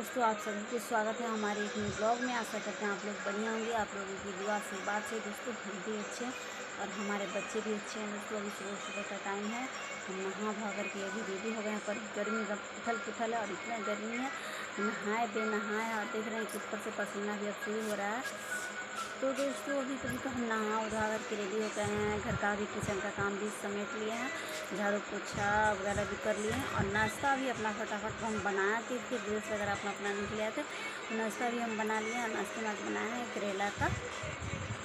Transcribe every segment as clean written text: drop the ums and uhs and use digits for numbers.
दोस्तों, आप सभी को स्वागत है हमारे एक न्यू ब्लॉग में। आशा करते हैं आप लोग बढ़िया होंगे। आप लोगों की दुआ से बात से दोस्तों हम भी अच्छे हैं और हमारे बच्चे भी अच्छे हैं। दोस्तों अभी सुबह सुबह का टाइम है, हम नहा भा करके अभी रेडी हो गए हैं। पर गर्मी उथल पुथल है और इतना गर्मी है, नहाए बेनहाए और देख रहे हैं कि ऊपर से पसीना भी अब शुरू हो रहा है। तो दोस्तों अभी तो हम नहा उधा करके रेडी हो गए हैं। घर का भी किचन का काम भी समेट लिए हैं, झाड़ू पोछा वगैरह भी कर लिए हैं और नाश्ता भी अपना फटाफट हम बना के फिर ड्रेस वगैरह अपना निकले थे। तो नाश्ता भी हम बना लिए हैं। नाश्ते में आज बनाए हैं करेला का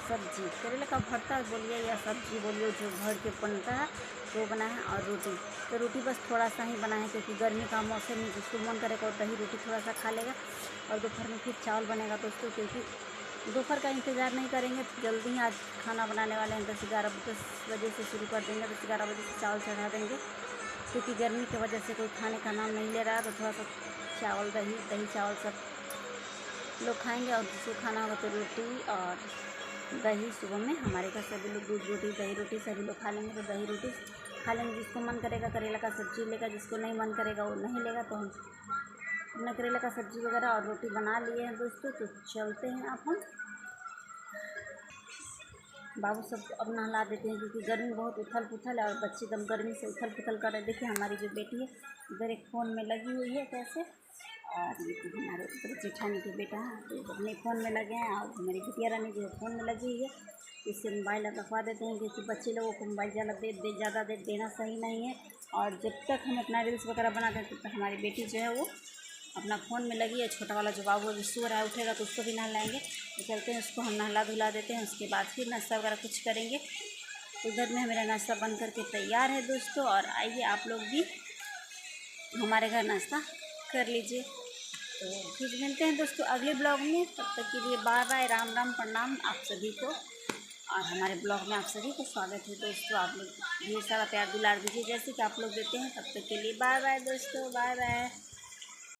सब्जी, करेला का भरता बोलिए या सब्जी बोलिए, जो भर के बनता है वो बना है। और रोटी, तो रोटी बस थोड़ा सा ही बना है क्योंकि गर्मी का मौसम में जिसको मन करेगा और दही रोटी थोड़ा सा खा लेगा। और दोपहर में फिर चावल बनेगा दोस्तों, क्योंकि दोपहर का इंतज़ार नहीं करेंगे। जल्दी ही आज खाना बनाने वाले हैं, 10-11 बजे से शुरू कर देंगे। 10-11 बजे से चावल चढ़ा देंगे क्योंकि गर्मी की वजह से कोई खाने का नाम नहीं ले रहा है। तो थोड़ा सा चावल दही चावल सब लोग खाएंगे और जिसको खाना होगा तो रोटी और दही। सुबह में हमारे घर सभी लोग दूध रोटी दही रोटी सभी लोग खा लेंगे, तो दही रोटी खा लेंगे। जिसको मन करेगा करेला का सब्जी लेगा, जिसको नहीं मन करेगा वो नहीं लेगा। तो हम अपना करेला का सब्जी वगैरह और रोटी बना लिए हैं दोस्तों। तो चलते हैं अब हम बाबू सबको अब नहला देते हैं क्योंकि गर्मी बहुत उथल पुथल है और बच्चे एकदम गर्मी से उथल पुथल कर रहे हैं। देखिए हमारी जो बेटी है इधर एक फ़ोन में लगी हुई है कैसे, और ये तो हमारे ऊपर जेठानी के बेटा है तो अपने फ़ोन में लगे हैं। और मेरी बिटिया रानी जो फ़ोन में लगी हुई है, इससे मोबाइल रखवा देते हैं क्योंकि बच्चे लोगों को मोबाइल ज़्यादा देर देना सही नहीं है। और जब तक हम अपना रील्स वगैरह बनाते हैं तब तक हमारी बेटी जो है वो अपना फ़ोन में लगी है। छोटा वाला जो बाबू अभी सो रहा है, उठेगा तो उसको भी नहलाएंगे। तो चलते हैं, उसको हम नहला धुला देते हैं, उसके बाद फिर नाश्ता वगैरह कुछ करेंगे। तो इधर में मेरा नाश्ता बन करके तैयार है दोस्तों, और आइए आप लोग भी हमारे घर नाश्ता कर लीजिए। तो फिर मिलते हैं दोस्तों अगले ब्लॉग में। तब तक के लिए बाय बाय, राम राम, प्रणाम आप सभी को। और हमारे ब्लॉग में आप सभी को स्वागत है दोस्तों। आप लोग ढेर सारा प्यार दुलार दीजिए जैसे कि आप लोग देते हैं। तब तक के लिए बाय बाय दोस्तों, बाय बाय।